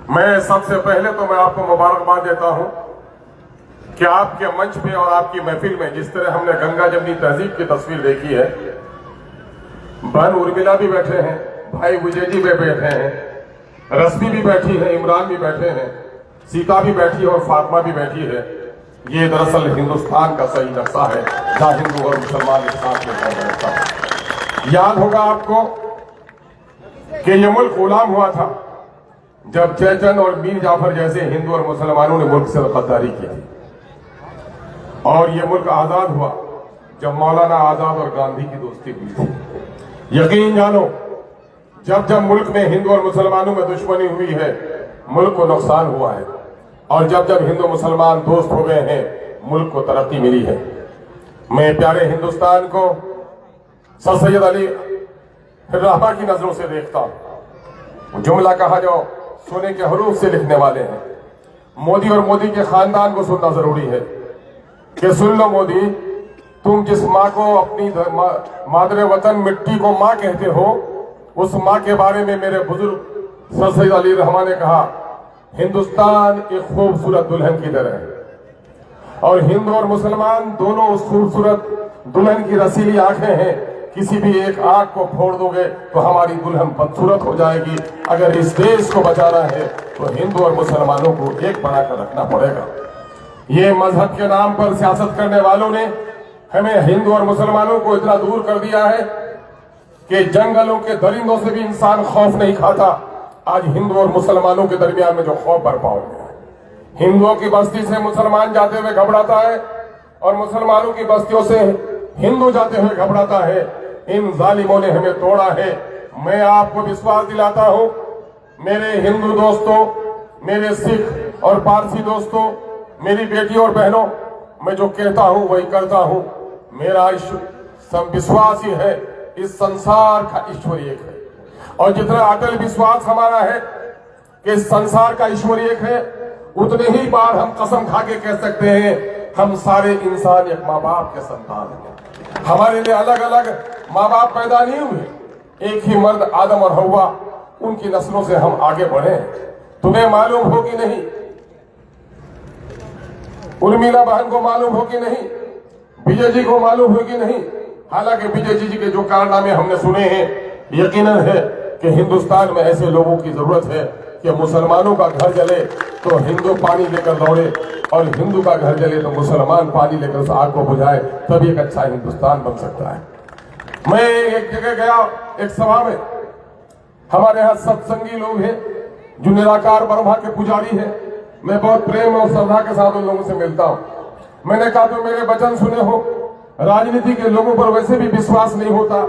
मैं सबसे पहले तो मैं आपको मुबारकबाद देता हूं कि आपके मंच पे और आपकी महफिल में जिस तरह हमने गंगा जमनी तहजीब की तस्वीर देखी है, बहन उर्मिला भी बैठे हैं, भाई विजय जी भी बैठे हैं, रश्मि भी बैठी है, इमरान भी बैठे हैं, सीता भी बैठी है और फातिमा भी बैठी है। ये दरअसल हिंदुस्तान का सही नक्शा है जहां हिंदू और मुसलमान एक साथ में रहता है। याद होगा आपको कि ये मुल्क गुलाम हुआ था जब जयचंद और मीर जाफर जैसे हिंदू और मुसलमानों ने मुल्क से गद्दारी की थी, और ये मुल्क आजाद हुआ जब मौलाना आजाद और गांधी की दोस्ती हुई थी। यकीन जानो, जब जब मुल्क में हिंदू और मुसलमानों में दुश्मनी हुई है, मुल्क को नुकसान हुआ है, और जब जब हिंदू मुसलमान दोस्त हो गए हैं, मुल्क को तरक्की मिली है। मैं प्यारे हिंदुस्तान को सर सैयद अली रहमा की नजरों से देखता हूं। जुमला कहा जो सोने के हरूफ से लिखने वाले हैं, मोदी और मोदी के खानदान को सुनना जरूरी है कि सुन लो मोदी, तुम जिस माँ को अपनी मादरे वतन मिट्टी को माँ कहते हो, उस माँ के बारे में मेरे बुजुर्ग सर सैयद अली रहमा ने कहा, हिंदुस्तान एक खूबसूरत दुल्हन की तरह है, और हिंदू और मुसलमान दोनों उस खूबसूरत दुल्हन की रसीली आंखें हैं। किसी भी एक आंख को फोड़ दोगे तो हमारी दुल्हन बदसूरत हो जाएगी। अगर इस देश को बचाना है तो हिंदू और मुसलमानों को एक बनाकर रखना पड़ेगा। ये मजहब के नाम पर सियासत करने वालों ने हमें हिंदू और मुसलमानों को इतना दूर कर दिया है कि जंगलों के दरिंदों से भी इंसान खौफ नहीं खाता। आज हिंदू और मुसलमानों के दरमियान में जो खौफ बरपा हो गया है, हिंदुओं की बस्ती से मुसलमान जाते हुए घबराता है और मुसलमानों की बस्तियों से हिंदू जाते हुए घबराता है। इन जालिमों ने हमें तोड़ा है। मैं आपको विश्वास दिलाता हूं, मेरे हिंदू दोस्तों, मेरे सिख और पारसी दोस्तों, मेरी बेटियों और बहनों, मैं जो कहता हूं वही करता हूं। मेरा विश्वास ही है, इस संसार का ईश्वर एक है, और जितना अटल विश्वास हमारा है कि इस संसार का ईश्वर एक है, उतने ही बार हम कसम खा के कह सकते हैं हम सारे इंसान एक माँ बाप के संतान हैं। हमारे लिए अलग अलग माँ बाप पैदा नहीं हुए, एक ही मर्द आदम और हव्वा, उनकी नस्लों से हम आगे बढ़े। तुम्हें मालूम हो कि नहीं, उर्मिला बहन को मालूम हो कि नहीं, विजय जी को मालूम हो कि नहीं, हालांकि विजय जी के जो कारनामे हमने सुने हैं, यकीनन है कि हिंदुस्तान में ऐसे लोगों की जरूरत है कि मुसलमानों का घर जले तो हिंदू पानी लेकर दौड़े, और हिंदू का घर जले तो मुसलमान पानी लेकर उस आग को बुझाए, तभी एक अच्छा हिंदुस्तान बन सकता है। मैं एक जगह गया, एक सभा में, हमारे यहाँ सत्संगी लोग हैं जो निराकार ब्रह्मा के पुजारी हैं। मैं बहुत प्रेम और श्रद्धा के साथ उन लोगों से मिलता हूँ। मैंने कहा तो मेरे वचन सुने हो, राजनीति के लोगों पर वैसे भी विश्वास नहीं होता,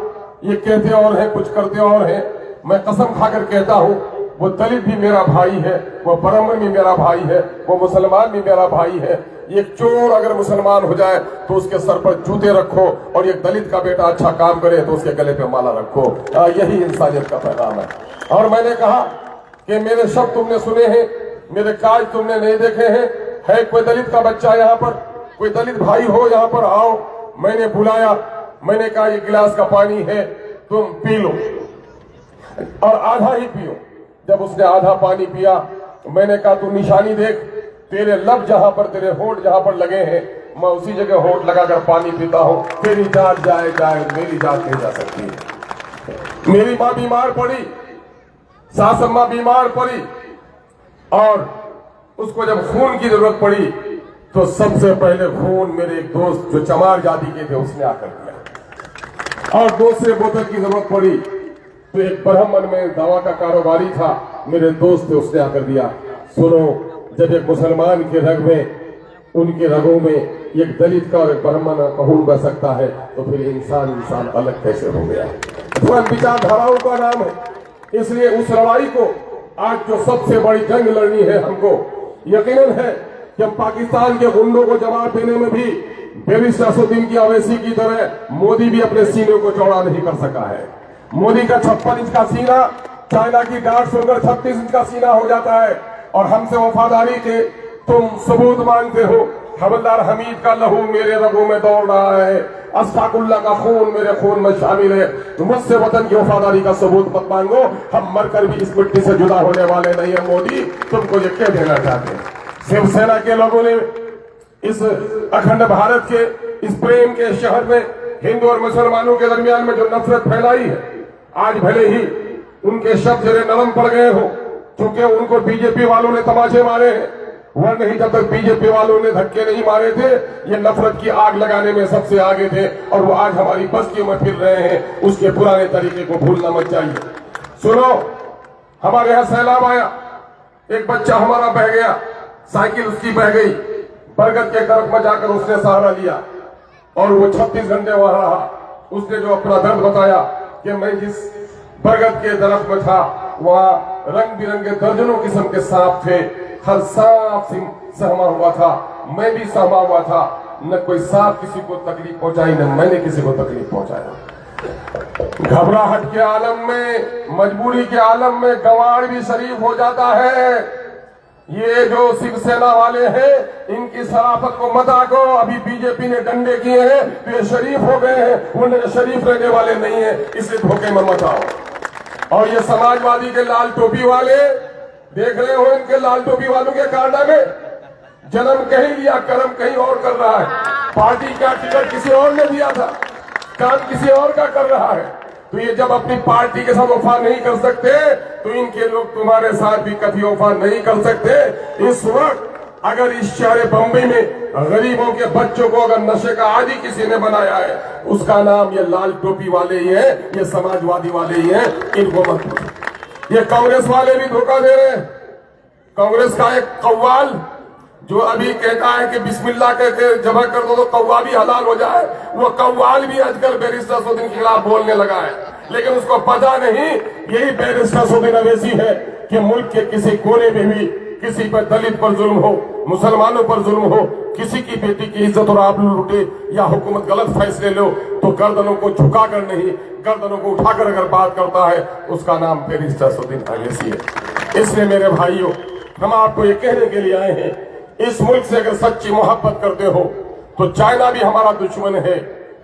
ये कहते और है कुछ करते और है। मैं कसम खाकर कहता हूँ, वो दलित भी मेरा भाई है, वो ब्राह्मण भी मेरा भाई है, वो मुसलमान भी मेरा भाई है। एक चोर अगर मुसलमान हो जाए तो उसके सर पर जूते रखो, और एक दलित का बेटा अच्छा काम करे तो उसके गले पे माला रखो। यही इंसानियत का पैगाम है। और मैंने कहा कि मेरे शब्द तुमने सुने हैं, मेरे काज तुमने नहीं देखे हैं। है कोई दलित का बच्चा यहाँ पर, कोई दलित भाई हो यहाँ पर, आओ। मैंने बुलाया, मैंने कहा ये गिलास का पानी है, तुम पी लो, और आधा ही पियो। जब उसने आधा पानी पिया, मैंने कहा तू निशानी देख, तेरे लब जहां पर, तेरे होठ जहां पर लगे हैं, मैं उसी जगह होठ लगाकर पानी पीता हूं। तेरी जान जाए जाए, मेरी जान नहीं जा सकती है। मेरी माँ बीमार पड़ी, सास अम्मा बीमार पड़ी, और उसको जब खून की जरूरत पड़ी तो सबसे पहले खून मेरे एक दोस्त जो चमार जाति के थे उसने आकर दिया। और दूसरे बोतल की जरूरत पड़ी तो एक ब्राह्मण में दवा का कारोबारी था, मेरे दोस्त थे, उसने आकर दिया। सुनो, जब एक मुसलमान के रग में, उनके रगों में एक दलित का और एक ब्राह्मण का खून बह सकता है, तो फिर इंसान अलग कैसे हो गया? धर्म विचारधाराओं का नाम है। इसलिए उस लड़ाई को, आज जो सबसे बड़ी जंग लड़नी है हमको, यकीनन है कि हम पाकिस्तान के गुंडों को जवाब देने में भी बैरिस्टर असदुद्दीन की अवैसी की तरह मोदी भी अपने सीने को चौड़ा नहीं कर सका है। मोदी का 56 इंच का सीना चाइना की डांट सुनकर 36 इंच का सीना हो जाता है, और हमसे वफादारी के तुम सबूत मांगते हो। हवलदार हमीद का लहू मेरे रगों में दौड़ रहा है, अस्ताकुल्ला का खून मेरे खून में शामिल है। मुझसे वतन की वफादारी का सबूत मत मांगो, हम मरकर भी इस मिट्टी से जुदा होने वाले नहीं है। मोदी, तुमको ये कह देना चाहते हैं। शिवसेना के लोगों ने इस अखंड भारत के इस प्रेम के शहर में हिंदू और मुसलमानों के दरमियान में जो नफरत फैलाई है, आज भले ही उनके शब्द जरे नरम पड़ गए हो, क्योंकि उनको बीजेपी वालों ने तमाचे मारे हैं, वरना ही जब तक बीजेपी वालों ने धक्के नहीं मारे थे, ये नफरत की आग लगाने में सबसे आगे थे, और वो आज हमारी बस्तियों में फिर रहे हैं। उसके पुराने तरीके को भूलना मत चाहिए। सुनो, हमारे यहां सैलाब आया, एक बच्चा हमारा बह गया, साइकिल उसकी बह गई, बरगद के दरख्त में जाकर उसने सहारा लिया और वो 36 घंटे वहां रहा। उसने जो अपना दर्द बताया कि मैं जिस बरगद के दरख्त में था, वहां रंग बिरंगे दर्जनों किस्म के सांप थे, हर सांप सहमा हुआ था, मैं भी सहमा हुआ था, न कोई सांप किसी को तकलीफ पहुंचाई, न मैंने किसी को तकलीफ पहुंचाया। घबराहट के आलम में, मजबूरी के आलम में गंवार भी शरीफ हो जाता है। ये जो शिवसेना वाले हैं, इनकी शराफत को मत आको। अभी बीजेपी ने डंडे किए हैं तो ये शरीफ हो गए हैं, उन्हें शरीफ रहने वाले नहीं है, इसलिए धोखे में मत आओ। और ये समाजवादी के लाल टोपी वाले, देख रहे हो इनके लाल टोपी वालों के कारनामे, जन्म कहीं लिया, कर्म कहीं और कर रहा है। पार्टी का टिकट किसी और ने दिया था, काम किसी और का कर रहा है। तो ये जब अपनी पार्टी के साथ वफा नहीं कर सकते, तो इनके लोग तुम्हारे साथ भी कभी वफा नहीं कर सकते। इस वक्त अगर इस शहर बम्बई में गरीबों के बच्चों को अगर नशे का आदी किसी ने बनाया है, उसका नाम ये लाल टोपी वाले ही है, ये समाजवादी वाले ही है। इनको मत पूछो। ये कांग्रेस वाले भी धोखा दे रहे हैं। कांग्रेस का एक कव्वाल जो अभी कहता है कि बिस्मिल्लाह करके जमा कर दो तो कौवा भी हलाल हो जाए, वो कव्वाल भी आजकल बैरिस्टर असदुद्दीन के खिलाफ बोलने लगा है। लेकिन उसको पता नहीं, यही बैरिस्टर असदुद्दीन अवैसी है कि मुल्क के किसी कोने में भी किसी पर दलित पर जुल्म हो, मुसलमानों पर जुल्म हो, किसी की बेटी की इज्जत और आबरू लूटे या हुकूमत गलत फैसले लो, तो गर्दनों को झुकाकर नहीं, गर्दनों को उठाकर अगर बात करता है, उसका नाम बैरिस्टर असदुद्दीन अवैसी है। इसलिए मेरे भाइयों, हम आपको ये कहने के लिए आए हैं, इस मुल्क से अगर सच्ची मोहब्बत करते हो तो चाइना भी हमारा दुश्मन है,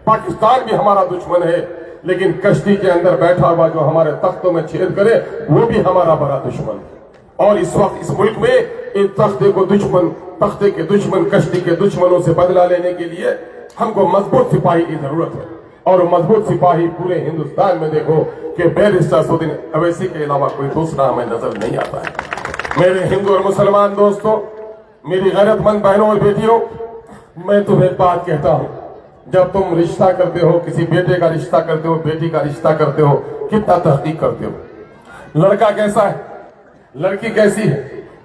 पाकिस्तान भी हमारा दुश्मन है, लेकिन कश्ती के अंदर बैठा हुआ जो हमारे तख्तों में छेद करे, वो भी हमारा बड़ा दुश्मन है। और इस वक्त इस मुल्क में इन तख्ते के दुश्मन, कश्ती के दुश्मनों से बदला लेने के लिए हमको मजबूत सिपाही की जरूरत है। और मजबूत सिपाही पूरे हिंदुस्तान में देखो कि बैरिस्टर असदुद्दीन अवैसी के अलावा कोई दूसरा हमें नजर नहीं आता है। मेरे हिंदू और मुसलमान दोस्तों, मेरी गैरतमंद बहनों और बेटियों, मैं तुम्हें एक बात कहता हूं, जब तुम रिश्ता करते हो, किसी बेटे का रिश्ता करते हो, बेटी का रिश्ता करते हो, कितना तहकीक करते हो। लड़का कैसा है, लड़की कैसी है,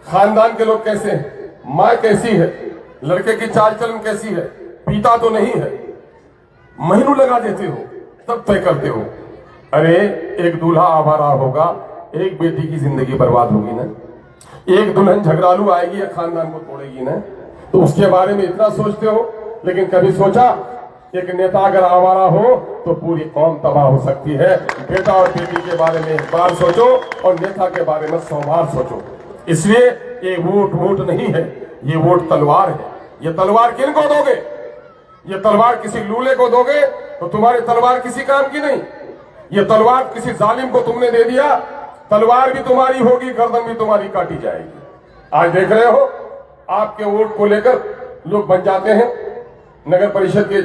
खानदान के लोग कैसे हैं, माँ कैसी है, लड़के की चाल चलन कैसी है, पीता तो नहीं है, महीनों लगा देते हो, तब तय करते हो। अरे एक दूल्हा आवारा होगा, एक बेटी की जिंदगी बर्बाद होगी ना, एक दुल्हन झगड़ालू आएगी या खानदान को तोड़ेगी ना, तो उसके बारे में इतना सोचते हो। लेकिन कभी सोचा एक नेता अगर आवारा हो तो पूरी कौम तबाह हो सकती है। बेटा और बेटी के बारे में एक बार सोचो और नेता के बारे में 100 बार सोचो। इसलिए ये वोट नहीं है, ये वोट तलवार है। ये तलवार किन को दोगे? ये तलवार किसी लूले को दोगे तो तुम्हारी तलवार किसी काम की नहीं। ये तलवार किसी जालिम को तुमने दे दिया, तलवार भी तुम्हारी होगी, गर्दन भी तुम्हारी काटी जाएगी। आज देख रहे हो, आपके वोट को लेकर लोग बन जाते हैं, नगर परिषद के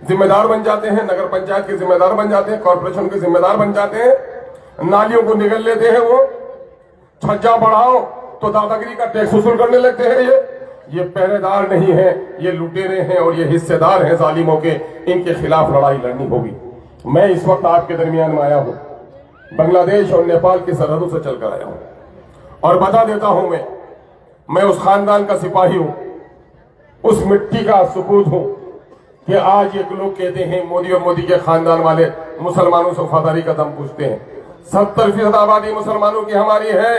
जिम्मेदार बन जाते हैं, नगर पंचायत के जिम्मेदार बन जाते हैं, कॉर्पोरेशन के जिम्मेदार बन जाते हैं, नालियों को निगल लेते हैं, वो छज्जा बढ़ाओ तो दादागिरी का टैक्स वसूल करने लगते हैं। ये पहरेदार नहीं है, ये लुटेरे हैं और ये हिस्सेदार हैं जालिमों के। इनके खिलाफ लड़ाई लड़नी होगी। मैं इस वक्त आपके दरमियान में आया हूं, बांग्लादेश और नेपाल की सरहदों से चलकर आया हूं, और बता देता हूं मैं उस खानदान का सिपाही हूं, उस मिट्टी का सपूत हूं कि आज ये लोग कहते हैं मोदी और मोदी के खानदान वाले मुसलमानों से वफादारी का दम पूछते हैं। 70% आबादी मुसलमानों की हमारी है।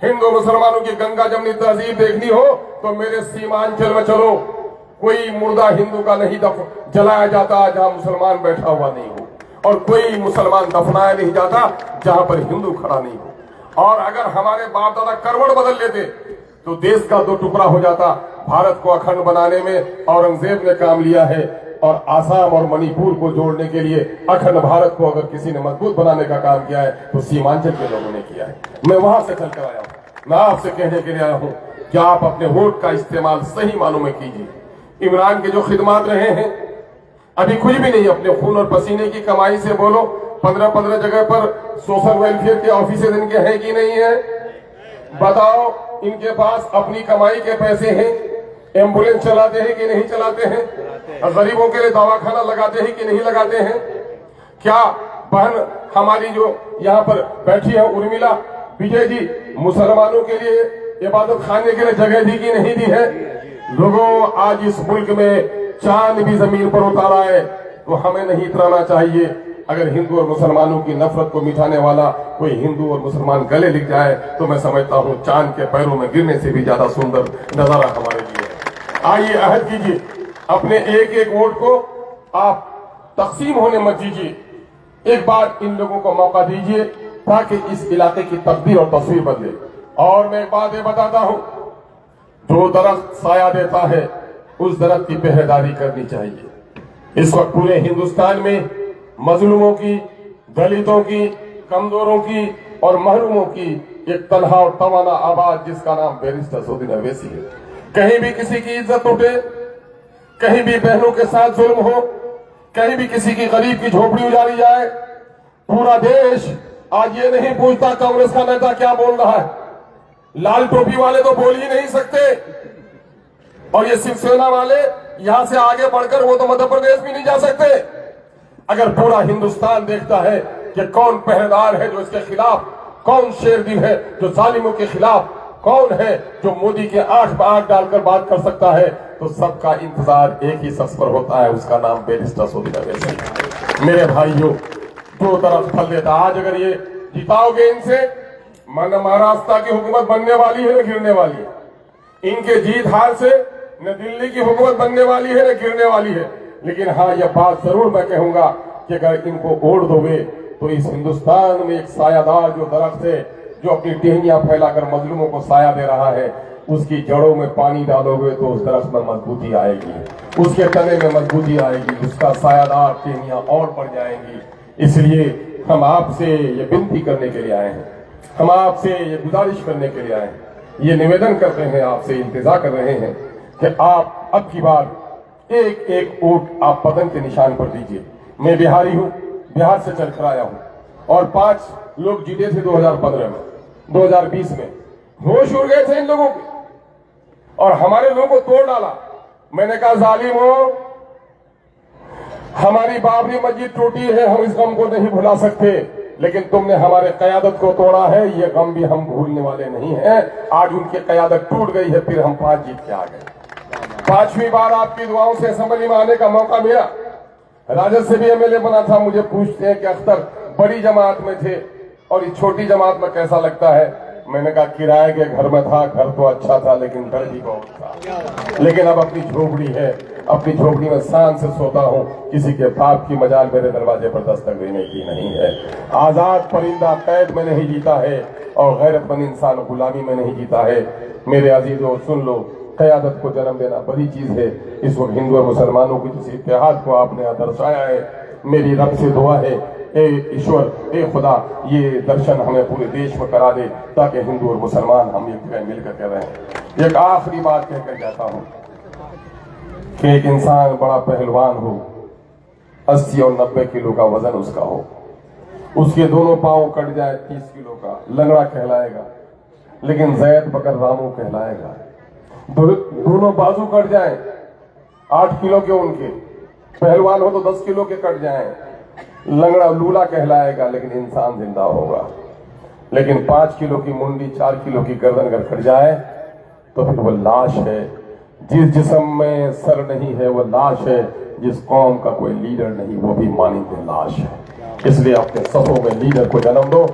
हिंदू मुसलमानों की गंगा जमनी तहजीब देखनी हो तो मेरे सीमांचल में चलो, कोई मुर्दा हिंदू का नहीं जलाया जाता जहां मुसलमान बैठा हुआ नहीं हो, और कोई मुसलमान दफनाया नहीं जाता जहां पर हिंदू खड़ा नहीं हो। और अगर हमारे बाप दादा करवट बदल लेते तो देश का 2 टुकड़ा हो जाता। भारत को अखंड बनाने में औरंगजेब ने काम लिया है, और आसाम और मणिपुर को जोड़ने के लिए अखंड भारत को अगर किसी ने मजबूत बनाने का काम किया है तो सीमांचल के लोगों ने किया है। मैं वहां से चलकर आया हूं। मैं आपसे कहने के लिए आया हूं कि आप अपने वोट का इस्तेमाल सही मानों में कीजिए। इमरान के जो खिदमात रहे हैं, अभी कुछ भी नहीं, अपने खून और पसीने की कमाई से बोलो 15-15 जगह पर सोशल वेलफेयर के ऑफिसेज इनके हैं कि नहीं है? बताओ, इनके पास अपनी कमाई के पैसे हैं? एम्बुलेंस चलाते हैं कि नहीं चलाते हैं? गरीबों के लिए दवाखाना लगाते हैं कि नहीं लगाते हैं? क्या बहन हमारी जो यहाँ पर बैठी है उर्मिला विजय जी, मुसलमानों के लिए इबादत खाने के लिए जगह दी कि नहीं दी है? लोगों, आज इस मुल्क में चांद भी जमीन पर उतारा है तो हमें नहीं उतराना चाहिए। अगर हिंदू और मुसलमानों की नफरत को मिटाने वाला कोई हिंदू और मुसलमान गले लिख जाए तो मैं समझता हूँ चांद के पैरों में गिरने से भी ज्यादा सुंदर नजारा हमारे लिए है। आइए अहद कीजिए, अपने एक एक वोट को आप तकसीम होने मत दीजिए। एक बार इन लोगों को मौका दीजिए ताकि इस इलाके की तकदीर और तस्वीर बदले। और मैं एक बात ये बताता हूँ, जो दरख्त साया देता है उस दरख्त की पहरेदारी करनी चाहिए। इस वक्त पूरे हिंदुस्तान में मजलूमों की, दलितों की, कमजोरों की और महरूमों की एक तन्हा और तवाना आवाज जिसका नाम बैरिस्टर असदुद्दीन अवैसी है। कहीं भी किसी की इज्जत उठे, कहीं भी बहनों के साथ जुल्म हो, कहीं भी किसी की गरीब की झोपड़ी उजाड़ी जाए, पूरा देश आज ये नहीं पूछता कांग्रेस का नेता क्या बोल रहा है। लाल टोपी वाले तो बोल ही नहीं सकते और ये शिवसेना वाले यहां से आगे बढ़कर वो तो मध्य प्रदेश भी नहीं जा सकते। अगर पूरा हिंदुस्तान देखता है कि कौन पहरेदार है जो इसके खिलाफ, कौन शेरदिल है जो जालिमों के खिलाफ, कौन है जो मोदी के आंख में आंख डालकर बात कर सकता है, तो सबका इंतजार एक ही शख्स पर होता है, उसका नाम बैरिस्टर असदुद्दीन अवैसी। मेरे भाइयों, दो तरफ फल देता। आज अगर ये जिताओगे इनसे, माना महाराष्ट्र की हुकूमत बनने वाली है न गिरने वाली है। इनके जीत हार से न दिल्ली की हुकूमत बनने वाली है न गिरने वाली है। लेकिन हाँ, यह बात जरूर मैं कहूंगा कि अगर इनको वोट दोगे तो इस हिंदुस्तान में एक सायादार जो दरख्त है, जो अपनी टहनियां फैलाकर मजलूमों को साया दे रहा है, उसकी जड़ों में पानी डालोगे तो उस दरख्त में मजबूती आएगी, उसके तने में मजबूती आएगी, उसका सायादार टहनियां और बढ़ जाएंगी। इसलिए हम आपसे ये विनती करने के लिए आए हैं, हम आपसे ये गुजारिश करने के लिए आए हैं, ये निवेदन करते हैं, आपसे इंतजार कर रहे हैं कि आप अब की बार एक एक वोट आप पतंग के निशान पर दीजिए। मैं बिहारी हूं, बिहार से चलकर आया हूं और 5 लोग जीते थे 2015 में, 2020 में होश उड़ गए थे इन लोगों के और हमारे लोगों को तोड़ डाला। मैंने कहा जालिमो, हमारी बाबरी मस्जिद टूटी है, हम इस गम को नहीं भुला सकते, लेकिन तुमने हमारे कयादत को तोड़ा है, ये गम भी हम भूलने वाले नहीं हैं। आज उनकी कयादत टूट गई है, फिर हम 5 जीत के आ गए। 5वीं बार आपकी दुआओं से असेंबली में आने का मौका मिला। राजद से भी एमएलए बना था। मुझे पूछते हैं कि अख्तर बड़ी जमात में थे और इस छोटी जमात में कैसा लगता है? मैंने कहा किराए के घर में था, घर तो अच्छा था लेकिन डर भी बहुत था। लेकिन अब अपनी झोपड़ी है, अपनी झोपड़ी में शान से सोता हूँ, किसी के बाप की मजाल मेरे दरवाजे पर दस्तक देने की नहीं है। आजाद परिंदा कैद में नहीं जीता है और गैरतमंद इंसान गुलामी में नहीं जीता है। मेरे अजीजों, सुन लो, क़यादत को जन्म देना बड़ी चीज है। इस वक्त हिंदू और मुसलमानों की जिस इत्तेहाद को आपने दर्शाया है, मेरी रब से दुआ है, ए ईश्वर, ए खुदा, ये दर्शन हमें पूरे देश में करा दे ताकि हिंदू और मुसलमान हम एक जगह मिलकर के रहें। एक आखिरी बात कहकर जाता हूँ कि एक इंसान बड़ा पहलवान हो, 80 और 90 किलो का वजन उसका हो, उसके दोनों पांव कट जाए 30 किलो का, लंगड़ा कहलाएगा, लेकिन जैद बकर रामू कहलाएगा। दोनों बाजू कट जाए 8 किलो के उनके, पहलवान हो तो 10 किलो के कट जाए, लंगड़ा लूला कहलाएगा, लेकिन इंसान जिंदा होगा। लेकिन 5 किलो की मुंडी, 4 किलो की गर्दन अगर कट जाए तो फिर वो लाश है। जिस जिस्म में सर नहीं है वो लाश है, जिस कौम का कोई लीडर नहीं वो भी मानिंदे लाश है। इसलिए अपने सफों में लीडर को जन्म दो।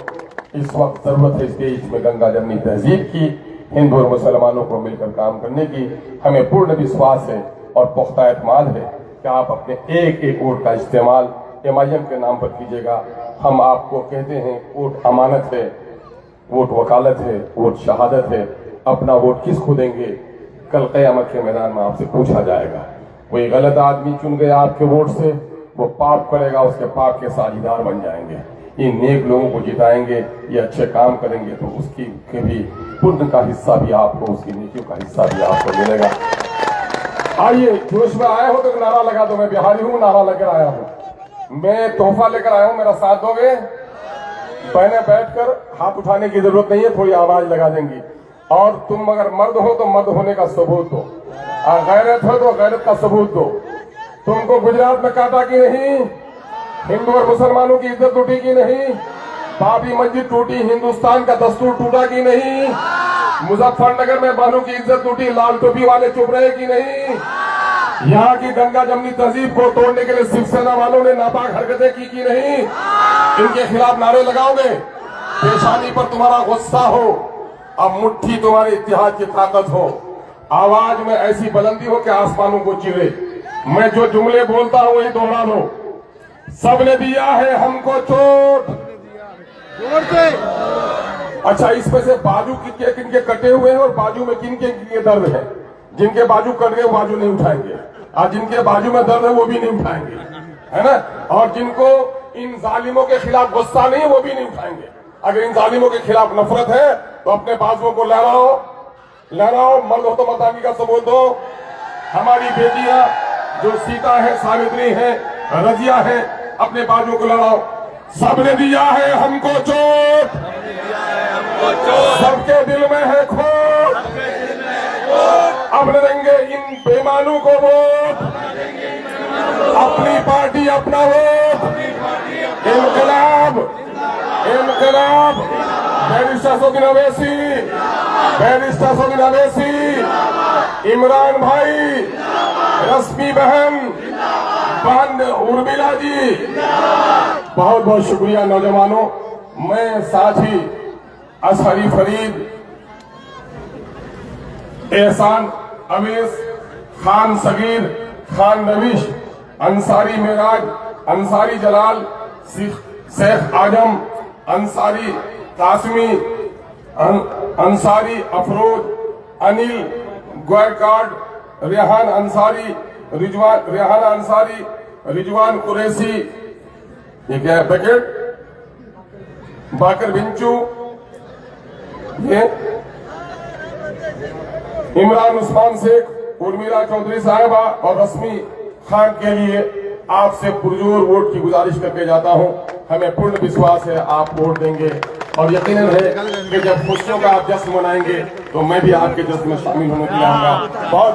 इस वक्त जरूरत है इस देश में गंगा जमनी तहजीब की, हिंदू और मुसलमानों को मिलकर काम करने की। हमें पूर्ण विश्वास है और पुख्ता एतमाद है कि आप अपने एक एक वोट का इस्तेमाल MIM के नाम पर कीजिएगा। हम आपको कहते हैं वोट अमानत है, वोट वकालत है, वोट शहादत है। अपना वोट किसको देंगे, कल क़यामत के मैदान में आपसे पूछा जाएगा। कोई गलत आदमी चुन गया आपके वोट से, वो पाप करेगा, उसके पाप के साझीदार बन जाएंगे। इन नेक लोगों को जिताएंगे, ये अच्छे काम करेंगे तो उसकी के भी पुण्य का हिस्सा भी आपको, उसकी नीतियों का हिस्सा भी आपको मिलेगा। आइए, जोश में आए हो तो नारा लगा दो। मैं बिहारी हूँ, नारा लेकर आया हूँ। मैं तोहफा लेकर आया हूँ, मेरा साथ दोगे? पहले बैठकर हाथ उठाने की जरूरत नहीं है, थोड़ी आवाज लगा देंगी। और तुम अगर मर्द हो तो मर्द होने का सबूत दो, गैरत हो तो गैरत का सबूत दो। तुमको गुजरात में काटा कि नहीं? हिंदू और मुसलमानों की इज्जत टूटी कि नहीं? बाबरी मस्जिद टूटी, हिंदुस्तान का दस्तूर टूटा कि नहीं? मुजफ्फरनगर में बहनों की इज्जत टूटी, लाल टोपी वाले चुप रहे कि नहीं? यहाँ की गंगा जमनी तहजीब को तोड़ने के लिए शिवसेना वालों ने नापाक हरकतें की नहीं? इनके खिलाफ नारे लगाओगे? पेशानी पर तुम्हारा गुस्सा हो, अब मुट्ठी तुम्हारे इतिहाद की ताकत हो, आवाज में ऐसी बुलंदी हो कि आसमानों को चिरे। मैं जो जुमले बोलता हूं वही दोहरा लो। सबने दिया है हमको चोट। अच्छा, इसमें से बाजू किनके कटे हुए हैं और बाजू में किनके दर्द है? जिनके बाजू कट गए वो बाजू नहीं उठाएंगे, और जिनके बाजू में दर्द है वो भी नहीं उठाएंगे, है ना? और जिनको इन जालिमों के खिलाफ गुस्सा नहीं है वो भी नहीं उठाएंगे। अगर इन जालिमों के खिलाफ नफरत है तो अपने बाजुओं को लहराओ, लहराओ। मर्द हो तो मर्दानी का सबूत दो। हमारी बेटियां जो सीता है, सावित्री है, रजिया है, अपने बाजुओं को लहराओ। सबने दिया है हमको चोट, सबके दिल में है खोट, अब न देंगे इन बेईमानों को वोट, अपनी पार्टी अपना वोट। इनकलाब, इनकलाब, बैरिस्टर शौकीन अवैसी, बैरिस्टर शौकीन अवैसी, इमरान भाई, रश्मि बहन, बहन उर्मिला जी, बहुत बहुत शुक्रिया नौजवानों। मैं साथ ही असहरी फरीद, एहसान अवेस, खान सगीर, खान रविश, अंसारी मेराज, अंसारी जलाल, शेख आजम, अंसारी कासमी, अंसारी अफरोज, अनिल गोयकार्ड, रेहान अंसारी, रेहान अंसारी, रिजवान कुरैशी, ये क्या है पैकेट, बाकर बिंचू, ये इमरान उस्मान शेख, उर्मिला चौधरी साहिबा और रश्मि खान के लिए आपसे पुरजोर वोट की गुजारिश करके जाता हूं। हमें पूर्ण विश्वास है आप वोट देंगे, और यकीनन है कि जब खुशियों का आप जश्न मनाएंगे तो मैं भी आपके जश्न में शामिल होने के लिए आऊंगा। बहुत